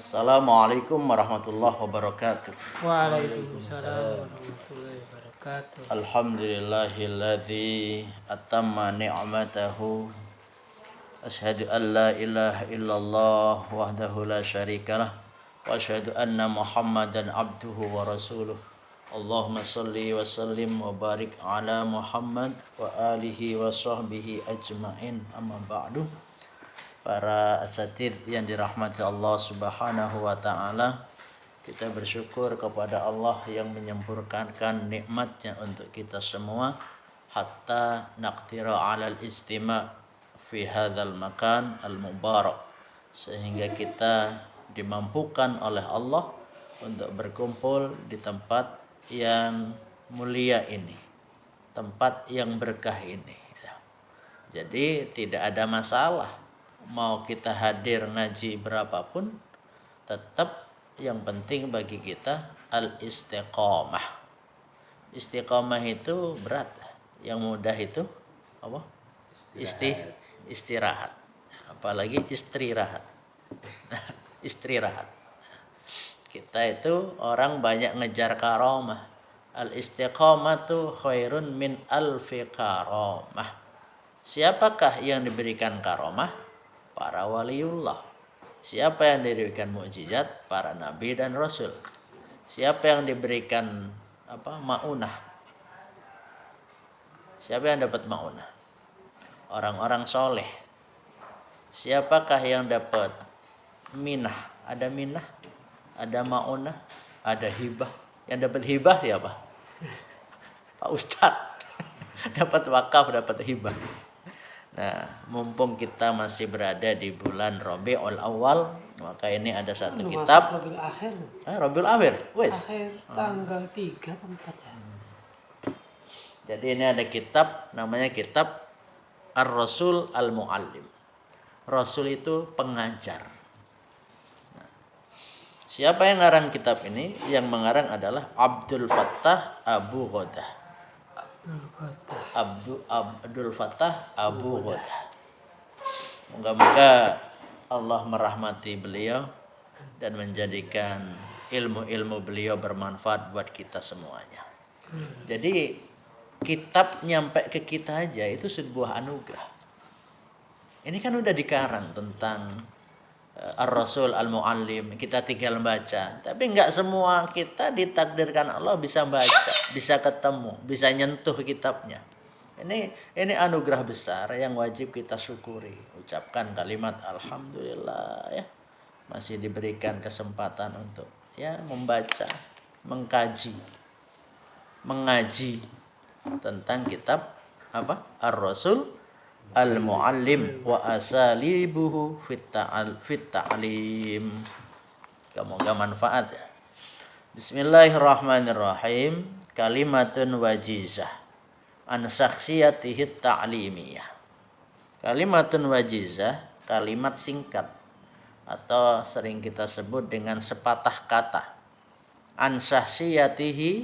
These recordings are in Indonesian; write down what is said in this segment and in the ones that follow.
Assalamualaikum warahmatullahi wabarakatuh. Waalaikumsalam warahmatullahi wabarakatuh. Alhamdulillahilladzi atamma ni'matahu. Asyhadu an la ilaha illallah wahdahu la syarikalah wa asyhadu anna Muhammadan abduhu wa rasuluh. Allahumma salli wa sallim wa barik ala Muhammad wa alihi wa sahbihi ajma'in. Amma ba'du. Para asatidz yang dirahmati Allah Subhanahu wa taala, kita bersyukur kepada Allah yang menyempurnakan nikmatnya untuk kita semua hatta naqtira 'alal istima' fi hadzal makan al-mubarak, sehingga kita dimampukan oleh Allah untuk berkumpul di tempat yang mulia ini, tempat yang berkah ini. Jadi tidak ada masalah mau kita hadir ngaji berapapun, tetap yang penting bagi kita al-istiqamah. Istiqamah itu berat, yang mudah itu apa? Istirahat. Apalagi istirahat. Istirahat. Kita itu orang banyak ngejar karamah. Al-istiqamatu khairun min alfi karamah. Siapakah yang diberikan karamah? Para waliullah. Siapa yang diberikan mukjizat? Para nabi dan rasul. Siapa yang diberikan maunah? Siapa yang dapat maunah? Orang-orang soleh. Siapakah yang dapat minah? Ada minah, ada maunah, ada hibah. Yang dapat hibah siapa? Pak Ustadz. Dapat wakaf, dapat hibah. Nah, mumpung kita masih berada di bulan Rabiul Awal, maka ini ada satu kitab. Rabiul Akhir. Rabiul Akhir, wes. Akhir tanggal 3 atau 4 ya. Jadi ini ada kitab, namanya kitab Ar-Rasul Al-Muallim. Rasul itu pengajar. Nah, siapa yang ngarang kitab ini? Yang mengarang adalah Abdul Fattah Abu Ghadah. Abdul Fattah Abu Ghadah. Moga-moga Allah merahmati beliau dan menjadikan ilmu-ilmu beliau bermanfaat buat kita semuanya. Jadi kitab nyampe ke kita aja itu sebuah anugerah. Ini kan udah dikarang tentang Ar-Rasul Al-Muallim, kita tinggal baca. Tapi enggak semua kita ditakdirkan Allah bisa baca, bisa ketemu, bisa nyentuh kitabnya. Ini anugerah besar yang wajib kita syukuri. Ucapkan kalimat alhamdulillah ya. Masih diberikan kesempatan untuk membaca, mengkaji, mengaji tentang kitab Ar-Rasul Al-Muallim wa asalibuhu fit ta'lim. Semoga manfaat ya. Bismillahirrahmanirrahim. Kalimatun wajizah an syakhsiyatihi ta'limiyah. Kalimatun wajizah, kalimat singkat atau sering kita sebut dengan sepatah kata. An syakhsiyatihi,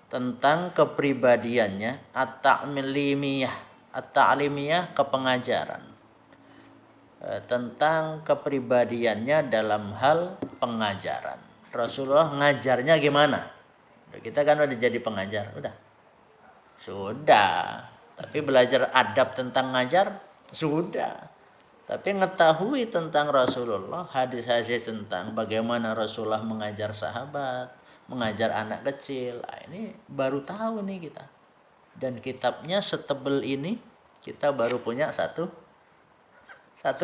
tentang kepribadiannya, at-ta'limiyah kepengajaran. Tentang kepribadiannya dalam hal pengajaran. Rasulullah ngajarnya gimana? Kita kan udah jadi pengajar, udah. Sudah. Tapi belajar adab tentang ngajar sudah. Tapi mengetahui tentang Rasulullah, hadis-hadis tentang bagaimana Rasulullah mengajar sahabat, mengajar anak kecil. Ini baru tahu nih kita. Dan kitabnya setebel ini, kita baru punya satu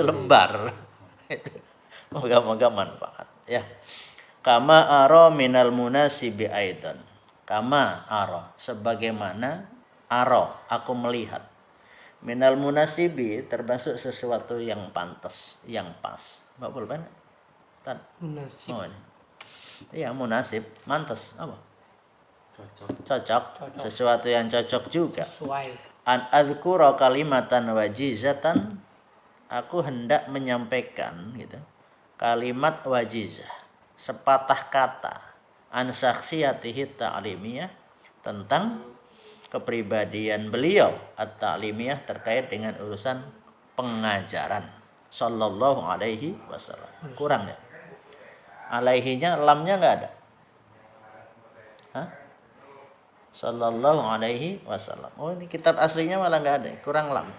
lembar. Moga-moga manfaat ya. Kama ara minal munasibi aidan. Kama ara, sebagaimana ara, aku melihat. Minal munasibi, termasuk sesuatu yang pantas, yang pas. Mbak Pulpen? Munasib. Oh, ini. Iya, munasib, mantas apa? Cocok. Sesuatu yang cocok juga. Sesuai. An adzkura kalimatan wajizatan, aku hendak menyampaikan gitu. Kalimat wajizah, sepatah kata, an syakhsiyatihi ta'limiyah, tentang kepribadian beliau at-ta'limiyah terkait dengan urusan pengajaran sallallahu alaihi wasallam. Kurang ya? Alaihinya lamnya nggak ada. Hah? Sallallahu alaihi wasallam. Oh, ini kitab aslinya malah nggak ada, kurang lam.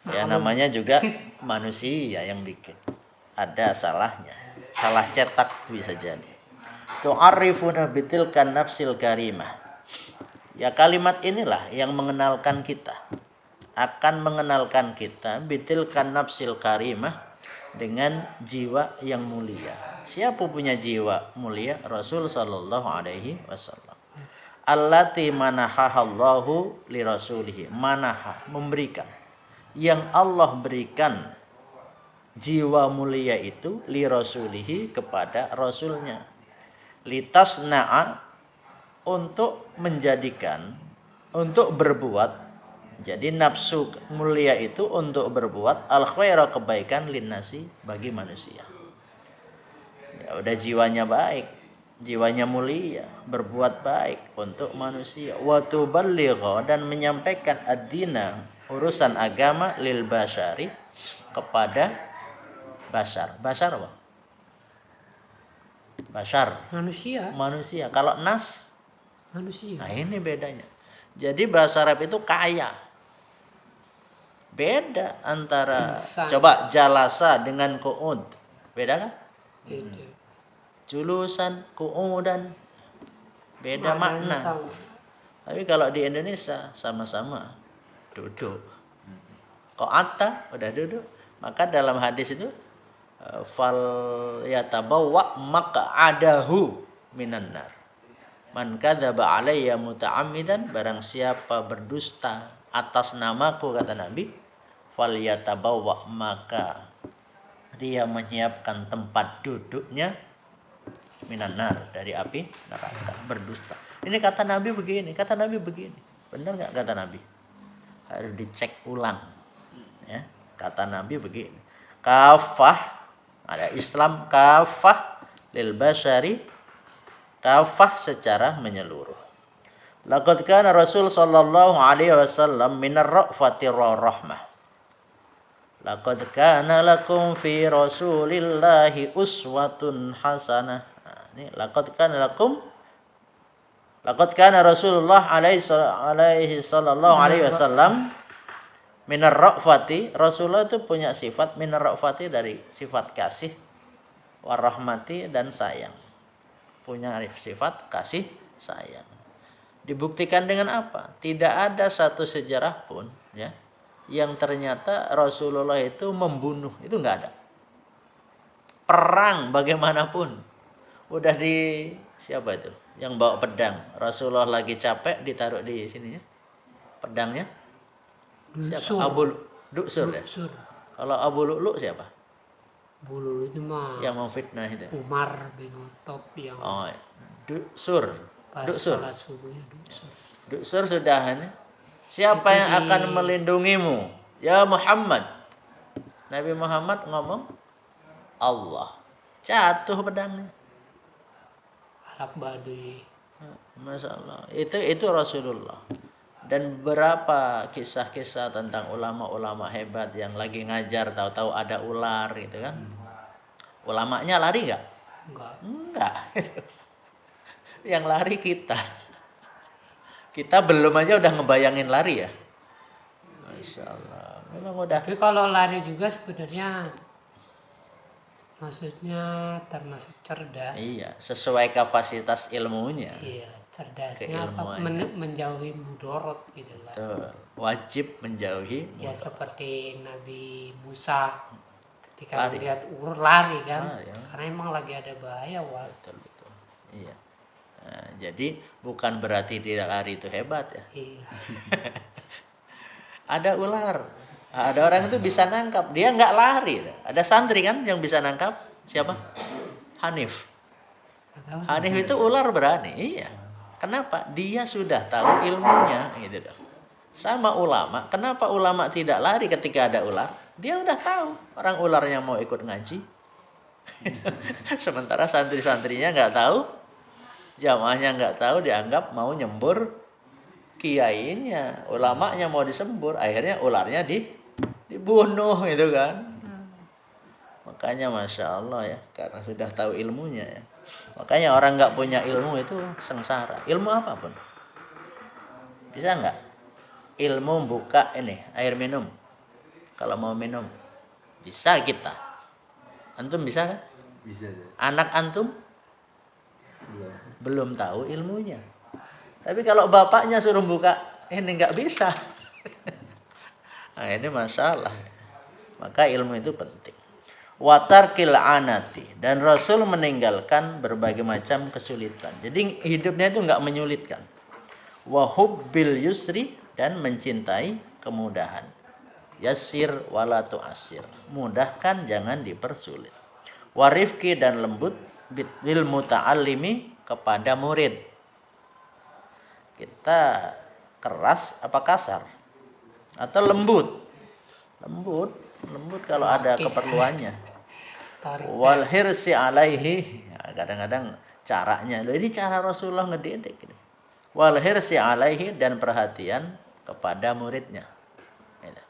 Ya namanya juga manusia yang bikin. Ada salahnya. Salah cetak bisa jadi. Tu'arifuna bitilkan nafsil karimah. Ya kalimat inilah yang mengenalkan kita. Akan mengenalkan kita bitilkan nafsil karimah dengan jiwa yang mulia. Siapa punya jiwa mulia? Rasul sallallahu alaihi wasallam. Allati manahahallahu li rasulihi. Manaha, memberikan. Yang Allah berikan jiwa mulia itu li rasulihi kepada rasulnya. Litasna'a, untuk menjadikan, untuk berbuat. Jadi nafsu mulia itu untuk berbuat al khaira, kebaikan, linnasi, bagi manusia. Ya udah, jiwanya baik, jiwanya mulia, berbuat baik untuk manusia. Wa tuballigha, dan menyampaikan ad-dina, urusan agama, lil basyari, kepada basar. Basar apa? Basar. Manusia. Kalau nas, manusia. Nah ini bedanya. Jadi bahasa Arab itu kaya. Beda antara coba jalasa dengan qu'ud. Beda kan? Beda. Julusan, qu'udan. Beda makna. Sama. Tapi kalau di Indonesia sama-sama duduk. Qa'ata udah duduk. Maka dalam hadis itu fal yatabawwa maq'adahu minan nar. Man kadzaba alayya muta'ammidan, barang siapa berdusta atas namaku, kata Nabi, falyatabawwa, maka dia menyiapkan tempat duduknya minan nar, dari api neraka. Berdusta. Ini kata Nabi begini, kata Nabi begini. Benar enggak kata Nabi? Harus dicek ulang. Ya, kata Nabi begini. Kafah, ada Islam kafah lil basyari, kafah secara menyeluruh. Laqad kana Rasul sallallahu alaihi wasallam minar ra'fati rahmah. Laqad kana lakum fi Rasulillahi uswatun hasanah. Nah, ini laqad kana Rasulullah alaihi sallallahu alaihi wasallam minar ra'fati. Rasulullah itu punya sifat minar ra'fati, dari sifat kasih, warahmati, dan sayang. Punya sifat kasih sayang. Dibuktikan dengan apa? Tidak ada satu sejarah pun ya yang ternyata Rasulullah itu membunuh. Itu enggak ada. Perang bagaimanapun. Udah di siapa itu? Yang bawa pedang. Rasulullah lagi capek, ditaruh di sininya. Pedangnya. Siapa? Abu Duksur ya? Kalau Abu Lu'lu siapa? Bulu itu mah yang memfitnah itu. Umar bin Khattab yang Duksur. Salat subuhnya Duksur sudah ini. Siapa itu yang akan melindungimu? Ya Muhammad. Nabi Muhammad ngomong Allah. Jatuh pedangnya. Arab Baduy. Masya Allah. Itu Rasulullah. Dan berapa kisah-kisah tentang ulama-ulama hebat yang lagi ngajar, tahu-tahu ada ular gitu kan. Ulamanya lari enggak? Enggak. Yang lari kita. Kita belum aja udah ngebayangin lari ya. Masya Allah. Memang udah. Tapi kalau lari juga sebenarnya maksudnya termasuk cerdas. Iya, sesuai kapasitas ilmunya. Iya, cerdasnya apa? Menjauhi mudorot gitu kan. Betul. Wajib menjauhi mudorot. Ya seperti Nabi Musa ketika melihat ular lari kan. Ya. Karena emang lagi ada bahaya. Betul. Iya. Nah, jadi bukan berarti tidak lari itu hebat ya. Iya. Ada ular. Ada orang itu bisa nangkap, dia nggak lari. Ada santri kan yang bisa nangkap, siapa? Hanif. Hanif itu ular berani, iya. Kenapa? Dia sudah tahu ilmunya, gitu dong. Sama ulama, kenapa ulama tidak lari ketika ada ular? Dia udah tahu orang ularnya mau ikut ngaji. Sementara santri-santrinya nggak tahu, jamaahnya nggak tahu, dianggap mau nyembur kiainya, ulamanya mau disembur, akhirnya ularnya dibunuh itu kan. Makanya Masya Allah ya, karena sudah tahu ilmunya ya. Makanya orang nggak punya ilmu itu sengsara. Ilmu apapun. Bisa nggak? Ilmu buka ini air minum. Kalau mau minum, bisa kita. Antum bisa kan? Bisa. Anak antum Belum. belum tahu ilmunya. Tapi kalau bapaknya suruh buka, ini nggak bisa. Nah ini masalah. Maka ilmu itu penting. Watarkil anati, dan Rasul meninggalkan berbagai macam kesulitan. Jadi hidupnya itu nggak menyulitkan. Wahubbil yusri, dan mencintai kemudahan. Yasir wala tu'asir, mudahkan jangan dipersulit. Warifki, dan lembut bil muta'allimi, kepada murid. Kita keras apa kasar? Atau lembut? Lembut kalau ada keperluannya. Wal hirsi alaihi, ya, kadang-kadang caranya, loh ini cara Rasulullah ngedidik gitu. Wal hirsi alaihi, dan perhatian kepada muridnya. Gitu.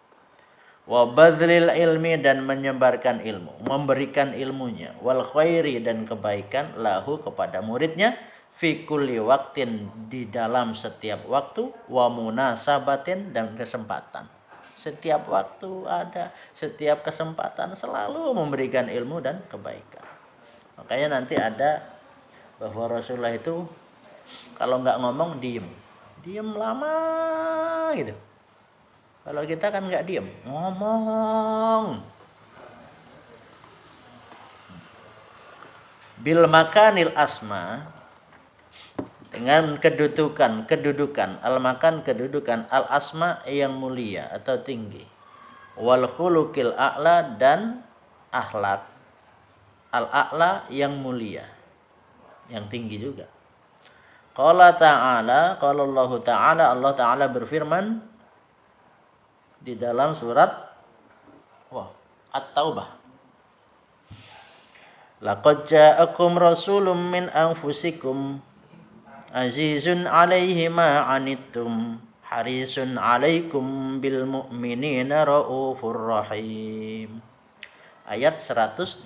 Wa badlil ilmi, dan menyebarkan ilmu, memberikan ilmunya. Wal khairi, dan kebaikan lahu, kepada muridnya. Fi kulli waktin, di dalam setiap waktu. Wa munasabatin, dan kesempatan. Setiap waktu ada, setiap kesempatan selalu memberikan ilmu dan kebaikan. Makanya nanti ada bahwa Rasulullah itu kalau nggak ngomong diem lama gitu. Kalau kita kan nggak diem, ngomong. Bil makanil asma, dengan kedudukan al-makan, kedudukan al-asma, yang mulia atau tinggi. Wal khuluqil a'la, dan akhlak al-a'la, yang mulia, yang tinggi juga. Qala ta'ala, qala Allah Ta'ala, Allah Ta'ala berfirman di dalam surat At-Taubah. Laqad ja'akum rasulun min anfusikum azizun 'alaihi ma 'anittum harisun 'alaikum bil mu'minina raufur rahim. Ayat 128.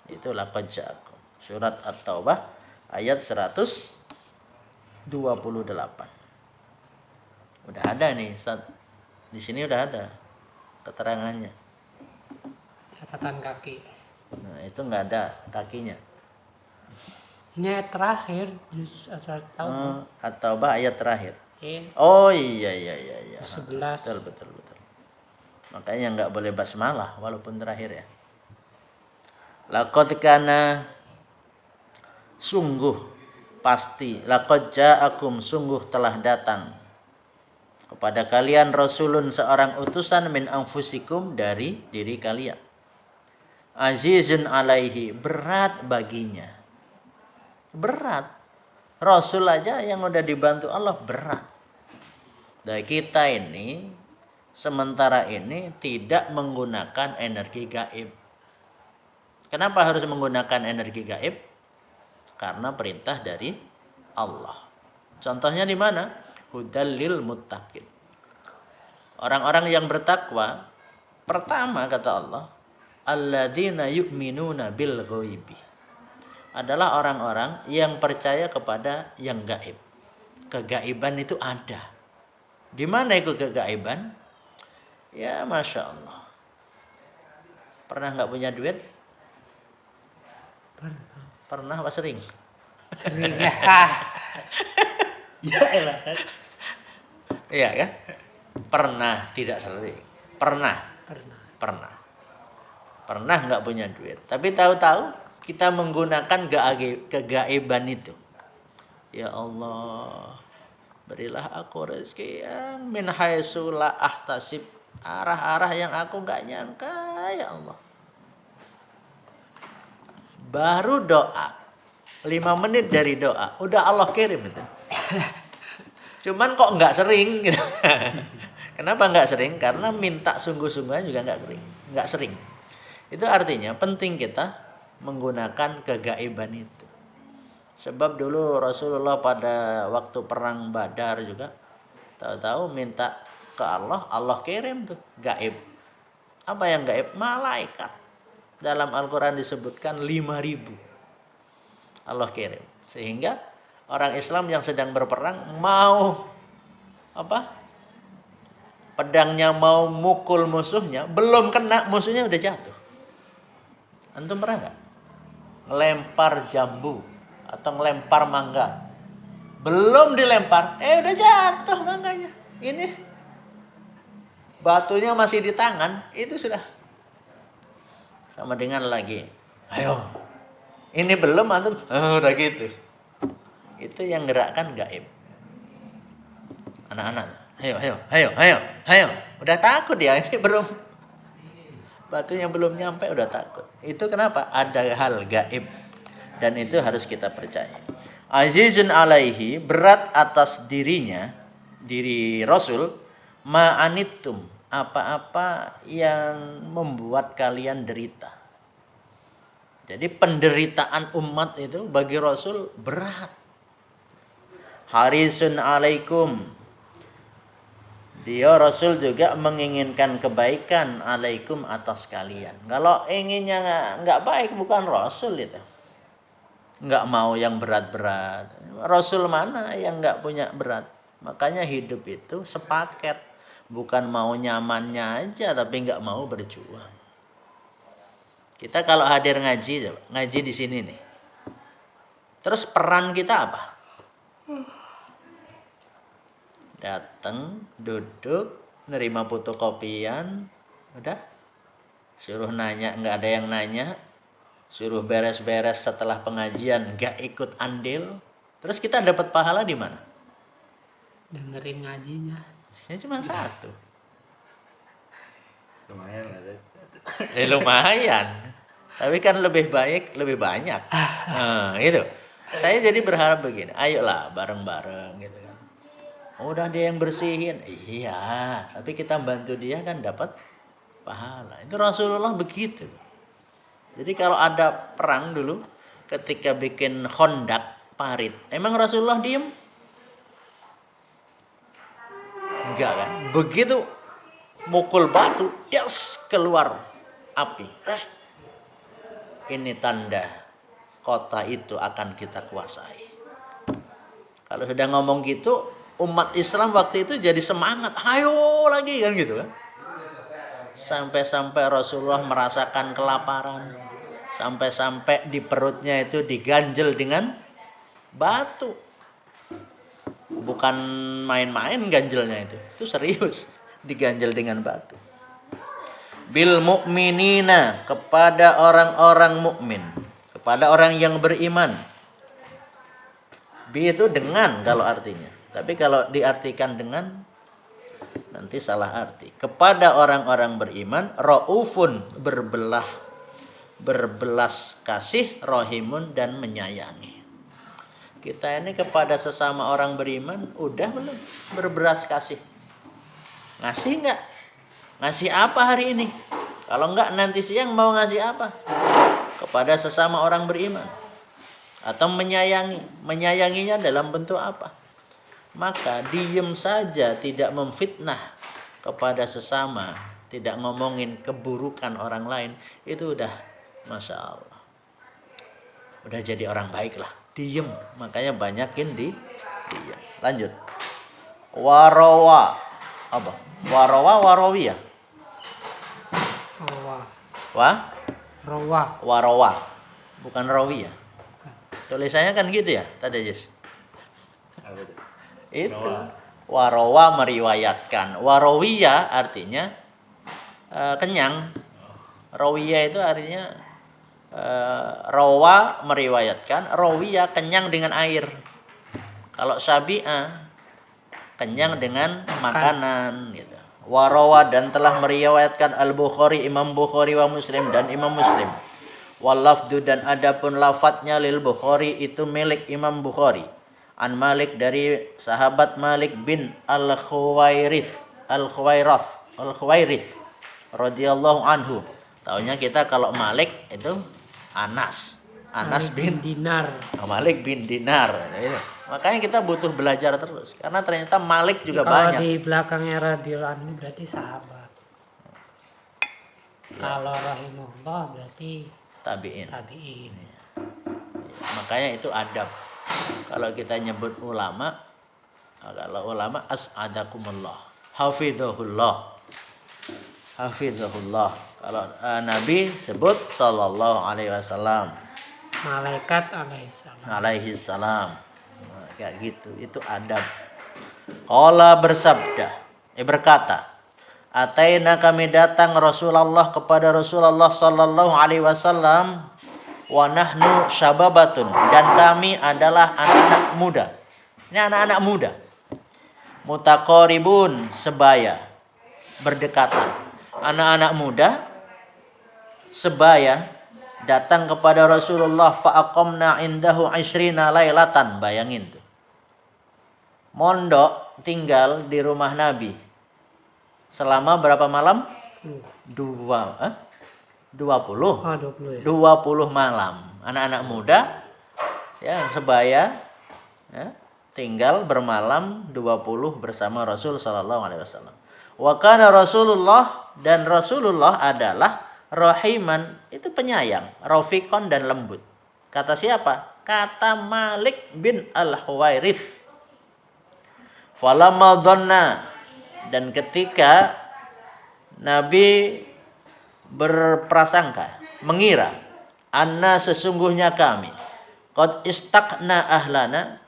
Itu laqad ja'akum. Surat At-Taubah ayat 128. Udah ada nih, Ustaz. Di sini udah ada keterangannya. Catatan kaki. Nah, itu enggak ada kakinya. Ini ayat terakhir At-Taubah. At-Taubah ayat terakhir. Iya. Oh iya. 11. Betul. Makanya enggak boleh basmalah walaupun terakhir ya. Laqad kana, sungguh pasti, laqad ja'akum, sungguh telah datang kepada kalian rasulun, seorang utusan, min anfusikum, dari diri kalian. Azizun alaihi, berat baginya. Berat. Rasul aja yang udah dibantu Allah berat. Dan kita ini sementara ini tidak menggunakan energi gaib. Kenapa harus menggunakan energi gaib? Karena perintah dari Allah. Contohnya di mana? Hudal lil muttaqin. Orang-orang yang bertakwa, pertama kata Allah, alladzina yu'minuna bil ghaibi, adalah orang-orang yang percaya kepada yang gaib. Kegaiban itu ada. Di mana itu kegaiban? Ya Masya Allah. Pernah nggak punya duit? Pernah apa sering? Sering ya. Ya elah. Iya kan? Pernah, tidak sering. Pernah nggak punya duit. Tapi tahu-tahu kita menggunakan kegaiban itu. Ya Allah, berilah aku rezeki yang min haitsu la ahtasib, arah-arah yang aku nggak nyangka, ya Allah. Baru doa 5 menit dari doa udah Allah kirim itu. Cuman kok nggak sering gitu. Kenapa nggak sering? Karena minta sungguh-sungguhan juga nggak sering. Itu artinya penting kita menggunakan kegaiban itu. Sebab dulu Rasulullah pada waktu perang Badar juga tahu-tahu minta ke Allah, Allah kirim tuh gaib. Apa yang gaib? Malaikat. Dalam Al-Quran disebutkan 5.000 Allah kirim. Sehingga orang Islam yang sedang berperang mau apa? Pedangnya mau mukul musuhnya, belum kena, musuhnya udah jatuh. Antum pernah nggak? Ngelempar jambu atau ngelempar mangga. Belum dilempar, udah jatuh mangganya. Ini batunya masih di tangan, itu sudah. Sama dengan lagi. Ayo. Ini belum antum, udah gitu. Itu yang gerakkan gaib. Anak-anak, ayo. Udah takut ya, ini belum. Batunya belum nyampe udah takut. Itu kenapa? Ada hal gaib. Dan itu harus kita percaya. Azizun alaihi, berat atas dirinya, diri Rasul, ma'anittum, apa-apa yang membuat kalian derita. Jadi penderitaan umat itu bagi Rasul berat. Harisun alaikum, dia Rasul juga menginginkan kebaikan alaikum atas kalian. Kalau inginnya nggak baik bukan Rasul itu. Nggak mau yang berat-berat. Rasul mana yang nggak punya berat? Makanya hidup itu sepaket. Bukan mau nyamannya aja tapi nggak mau berjuang. Kita kalau hadir ngaji, ngaji di sini nih. Terus peran kita apa? Datang, duduk, nerima fotokopian, udah. Suruh nanya, nggak ada yang nanya. Suruh beres-beres setelah pengajian, nggak ikut andil. Terus kita dapat pahala di mana? Dengerin ngajinya. Ya cuma satu. Lumayan ada. Lumayan. Tapi kan lebih baik, lebih banyak. Nah, gitu. Saya jadi berharap begini, ayolah bareng-bareng gitu kan. Udah dia yang bersihin. Iya, tapi kita bantu dia kan dapat pahala. Itu Rasulullah begitu. Jadi kalau ada perang dulu, ketika bikin Khandaq, parit, emang Rasulullah diem? Enggak kan? Begitu mukul batu, das, keluar api. Ini tanda kota itu akan kita kuasai. Kalau sudah ngomong gitu, umat Islam waktu itu jadi semangat. Ayo lagi kan gitu kan. Sampai-sampai Rasulullah merasakan kelaparan. Sampai-sampai di perutnya itu diganjel dengan batu. Bukan main-main ganjelnya itu. Itu serius. Diganjel dengan batu. Bil mu'minina, kepada orang-orang mukmin, kepada orang yang beriman. Bi itu dengan kalau artinya. Tapi kalau diartikan dengan nanti salah arti. Kepada orang-orang beriman, raufun, berbelas kasih, rohimun, dan menyayangi. Kita ini kepada sesama orang beriman udah belum berbelas kasih? Ngasih enggak? Ngasih apa hari ini? Kalau enggak nanti siang mau ngasih apa? Kepada sesama orang beriman. Atau menyayangi. Menyayanginya dalam bentuk apa? Maka diem saja, tidak memfitnah kepada sesama, tidak ngomongin keburukan orang lain, itu udah Masya Allah. Udah jadi orang baik lah. Diem. Makanya banyakin diem. Lanjut. Warawa. Apa? Warawa, warawiyah. Warawa. Bukan rawiyah. Tulisannya kan gitu ya, tadi Jis. Itu. Warawa meriwayatkan. Warawiyah artinya kenyang. Rawiyah itu artinya rawa meriwayatkan, rawiyah kenyang dengan air. Kalau sabi'ah kenyang dengan makanan gitu. Warawa dan telah meriwayatkan Al-Bukhari, Imam Bukhari wa Muslim dan Imam Muslim. Wal-lafdu dan adapun lafadznya lil Bukhari itu milik Imam Bukhari. An Malik dari sahabat Malik bin Al-Khuwairith radhiyallahu anhu. Taunya kita kalau Malik itu Anas bin Dinar. Malik bin Dinar. Makanya kita butuh belajar terus. Karena ternyata Malik juga kalau banyak. Di belakangnya radhiyallahu anhu berarti sahabat. Kalau rahimahullah berarti tabi'in. tabi'in. Makanya itu adab. Kalau kita nyebut ulama, kalau ulama as'adakumullah, hafizahullah. Hafizahullah. Kalau Nabi sebut sallallahu alaihi wasallam. Malaikat alaihissalam. Alaihissalam. Nah, kayak gitu. Itu adab. Qala berkata, Ataina kami datang Rasulullah kepada Rasulullah sallallahu alaihi wasallam wa nahnu syababatun, dan kami adalah anak-anak muda. Ini anak-anak muda. Mutaqaribun, sebaya, berdekatan. Anak-anak muda sebaya datang kepada Rasulullah fa aqamna indahu 20 lailatan. Bayangin tuh. Mondok tinggal di rumah Nabi selama berapa malam? 20 20 ya. 20 malam. Anak-anak muda ya sebaya ya, tinggal bermalam 20 bersama Rasul sallallahu alaihi wasallam. Wa kana Rasulullah, dan Rasulullah adalah rahiman, itu penyayang, rafiqon dan lembut. Kata siapa? Kata Malik bin Al-Huwairith. Falamma dhanna, dan ketika Nabi berprasangka, mengira, anna sesungguhnya kami, qad istaqna ahlana,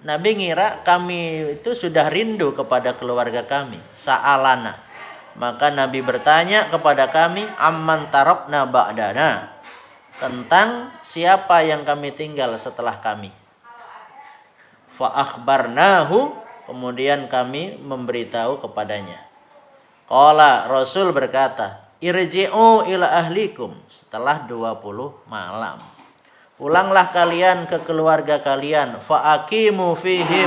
Nabi ngira kami itu sudah rindu kepada keluarga kami. Sa'alana, maka Nabi bertanya kepada kami, amman tarokna ba'dana, tentang siapa yang kami tinggal setelah kami. Fa akhbarnahu, kemudian kami memberitahu kepadanya. Qala, Rasul berkata, irji'u ila ahlikum, setelah 20 malam. Pulanglah kalian ke keluarga kalian. Fa'akimu fihim,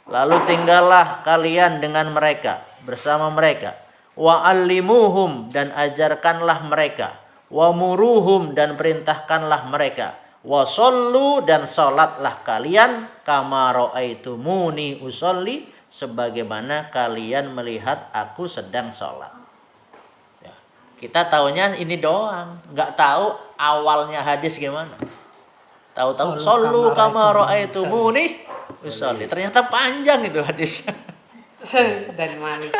lalu tinggallah kalian dengan mereka, bersama mereka. Wa'allimuhum, dan ajarkanlah mereka. Wa'muruhum, dan perintahkanlah mereka. Wasollu, dan sholatlah kalian. Kama ra'aitumuni usolli, sebagaimana kalian melihat aku sedang sholat. Ya. Kita taunya ini doang, nggak tahu awalnya hadis gimana. Tahu-tahu sallu kama ra'aitumuni usolli. Ternyata panjang itu hadisnya. Dan Malik.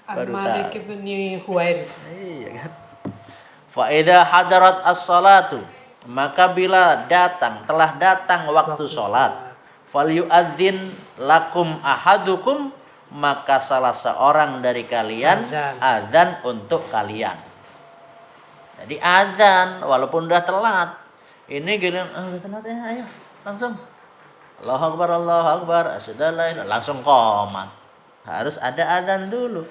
Baru Malik tahu. bin Huwairith. Iya kan. Fa idza hadarat as-salatu, maka bila telah datang waktu salat, falyu'adzin lakum ahadukum, maka salah seorang dari kalian azan untuk kalian. Jadi azan walaupun udah telat. Ini giliran udah telat ya, ayo langsung. Allahu akbar, Allahu akbar, asyhadu an la ilaha, langsung qomat. Harus ada azan dulu.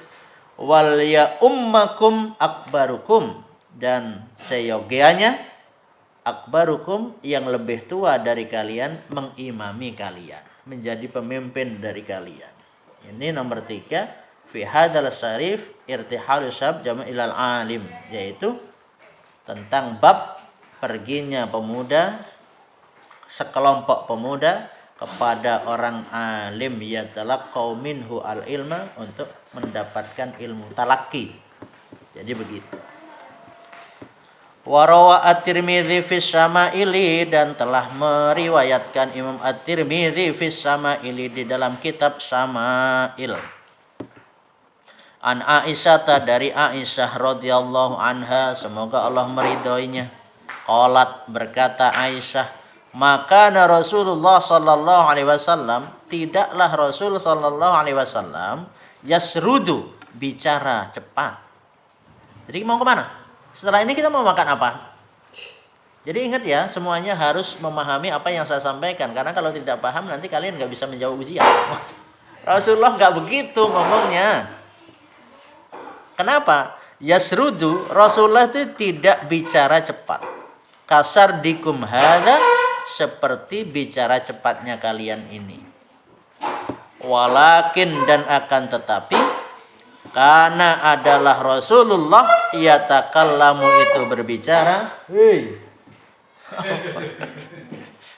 Wal ya ummakum akbarukum, dan seyogianya akbarukum, yang lebih tua dari kalian, mengimami kalian, menjadi pemimpin dari kalian. Ini nomor 3, fi hadzal syarif irtihalu syab jama' ilal alim, yaitu tentang bab perginya pemuda, sekelompok pemuda kepada orang alim, yatalaqqau minhu al ilma, untuk mendapatkan ilmu talaki. Jadi begitu. Warawa at-Tirmidzi fi Syama'ili, dan telah meriwayatkan Imam at-Tirmidzi fi Syama'ili, di dalam kitab Syama'il. An Aisyah, dari Aisyah radhiyallahu anha, semoga Allah meridhoinya. Qalat, berkata Aisyah, maka Rasulullah sallallahu alaihi wasallam, tidaklah Rasul sallallahu alaihi wasallam yasrudu, bicara cepat. Jadi mau kemana? Setelah ini kita mau makan apa? Jadi ingat ya, semuanya harus memahami apa yang saya sampaikan. Karena kalau tidak paham, nanti kalian nggak bisa menjawab ujian. Rasulullah nggak begitu ngomongnya. Kenapa? Yasrudu, Rasulullah itu tidak bicara cepat. Kasar dikum hadza, seperti bicara cepatnya kalian ini. Walakin, dan akan tetapi, karena adalah Rasulullah yatakallamu, itu berbicara.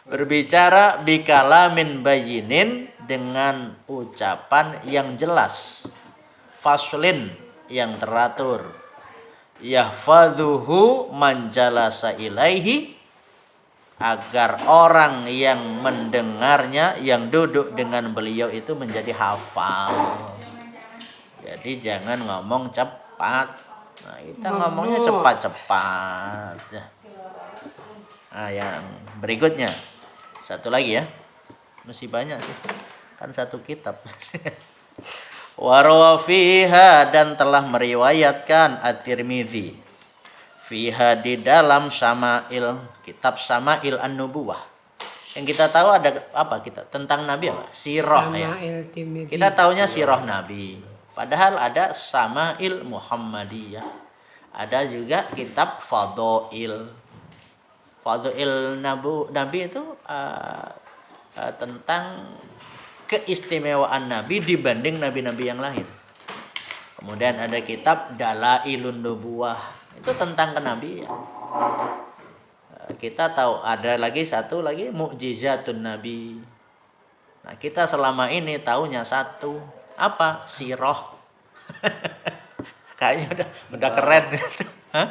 Berbicara bikalamin bayinin, dengan ucapan yang jelas. Faslin, yang teratur. yahfazuhu man jalasa ilaihi, agar orang yang mendengarnya, yang duduk dengan beliau itu menjadi hafal. Jadi jangan ngomong cepat. Nah, kita ngomongnya cepat-cepat. Nah, yang berikutnya. Satu lagi ya. Masih banyak sih. Kan satu kitab. Warawa fiha, dan telah meriwayatkan At-Tirmidzi fiha di dalam Syama'il, kitab Syama'il An-Nubuwah. Yang kita tahu ada apa kita tentang Nabi apa? Sirah ya. Kita taunya sirah Nabi. Padahal ada Syama'il Muhammadiyah. Ada juga kitab Fadail. Fadail Nabi itu tentang keistimewaan Nabi dibanding nabi-nabi yang lain. Kemudian ada kitab Dalailun Nubuwah. Itu tentang kenabian. Kita tahu ada lagi satu lagi Mukjizatun Nabi. Nah, kita selama ini taunya satu. Apa? Sirah. Kayaknya udah keren gitu. Hah?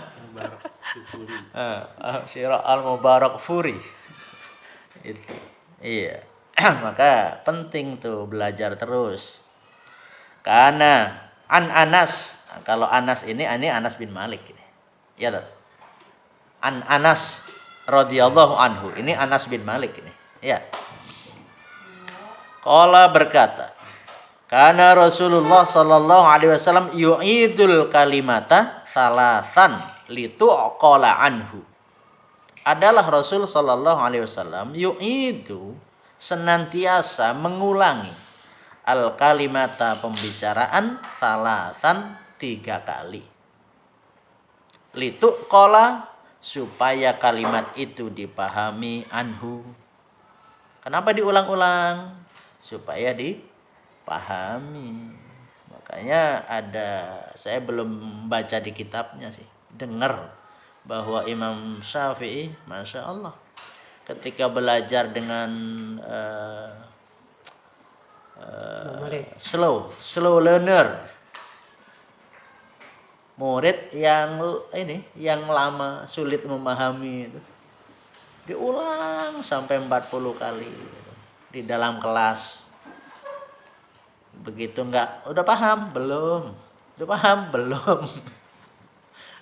Sirah Al-Mubarak Furi. Itu. Iya. Maka penting tuh belajar terus. Karena Anas, kalau Anas ini Anas bin Malik ini. Ya tak? Anas radhiyallahu anhu. Ini Anas bin Malik ini. Ya. Qala berkata, kana Rasulullah sallallahu alaihi wasallam yu'idul kalimata salasan lituqala anhu. Adalah Rasul sallallahu alaihi wasallam yu'idu, senantiasa mengulangi al kalimata, pembicaraan, salasan 3 kali. Lituqala, supaya kalimat itu dipahami, anhu. Kenapa diulang-ulang? Supaya dipahami. Makanya saya belum baca di kitabnya sih, dengar bahwa Imam Syafi'i, Masya Allah, ketika belajar dengan slow learner, murid yang lama sulit memahami itu, diulang sampai 40 kali di dalam kelas. Begitu udah paham belum? Udah paham belum?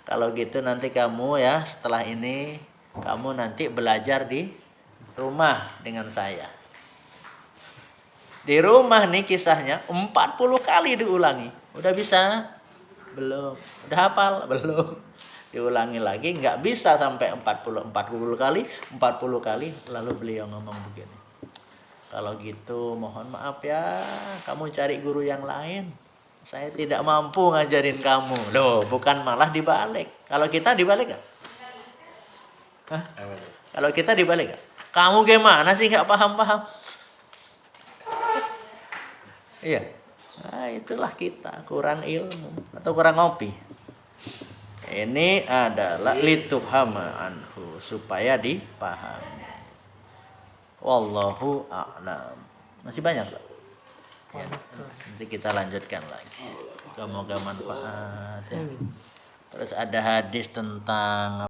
Kalau gitu nanti kamu ya, setelah ini kamu nanti belajar di rumah dengan saya. Di rumah nih kisahnya 40 kali diulangi. Udah bisa? Belum. Udah hafal? Belum. Diulangi lagi, nggak bisa sampai 40 kali, 40 kali, lalu beliau ngomong begini. Kalau gitu mohon maaf ya, kamu cari guru yang lain. Saya tidak mampu ngajarin kamu. Loh, bukan malah dibalik. Kalau kita dibalik nggak? Hah? Kalau kita dibalik nggak? Kamu gimana sih nggak paham-paham? Iya. Nah, itulah kita, kurang ilmu atau kurang ngopi. Ini adalah litufhama anhu, supaya dipahami. Wallahu a'lam. Masih banyak loh. Ya, nanti kita lanjutkan lagi. Semoga manfaat ya. Terus ada hadis tentang